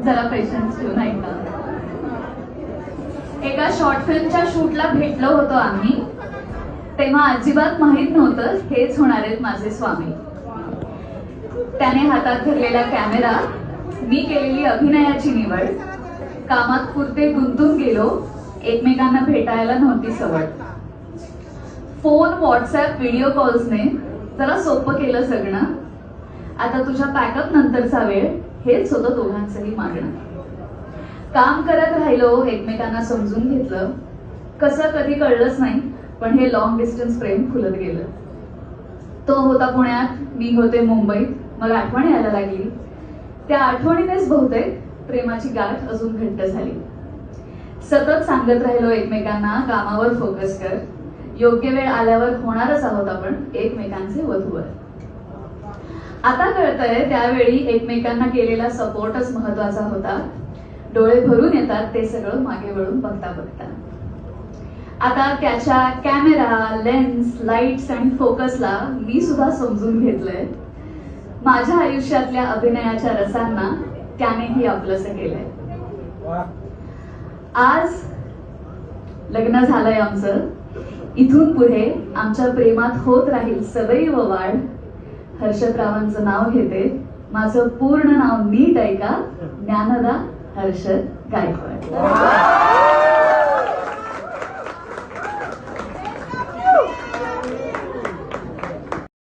जरा पेशन्स ठेवून ऐका. एका शॉर्ट फिल्मच्या शूटला भेटलो होतो आम्ही. तेव्हा अजिबात माहित नव्हतं हेच होणार आहेत माझे स्वामी. त्याने हातात धरलेला कॅमेरा, मी केलेली अभिनयाची निवड, कामात पुरते गुंतून गेलो, एकमेकांना भेटायला नव्हती सवड. फोन, व्हॉट्सअप, व्हिडिओ कॉल्सने जरा सोपं केलं सगळं. आता तुझ्या पॅकअप नंतरचा वेळ हेच होतं दोघांचंही मागणं. काम करत राहिलो, एकमेकांना समजून घेतलं. कसं कधी कळलंच नाही, पण हे लॉंग डिस्टन्स प्रेम फुलत गेलं. तो होता पुण्यात, मी होते मुंबईत. मग आठवण यायला लागली. त्या आठवणीनेच बहुतेक प्रेमाची गाठ अजून घट्ट झाली. सतत सांगत राहिलो एकमेकांना, कामावर फोकस कर, योग्य वेळ आल्यावर होणारच आहोत आपण एकमेकांचे वधूवर. आता कळतंय त्यावेळी एकमेकांना केलेला सपोर्टच महत्वाचा होता. डोळे भरून येतात ते सगळं मागे वळून बघता बघता. आता त्याच्या कॅमेरा, लेन्स, लाईट्स आणि फोकसला मी सुद्धा समजून घेतलंय. माझ्या आयुष्यातल्या अभिनयाच्या रसांना त्यानेही आपलंसं केलंय. आज लग्न झालंय आमचं. इथून पुढे आमच्या प्रेमात होत राहील सदैव वाढ. हर्षदरावांचं नाव घेते. माझं पूर्ण नाव नीट ऐका, ज्ञानदा हर्षद गायकवाड.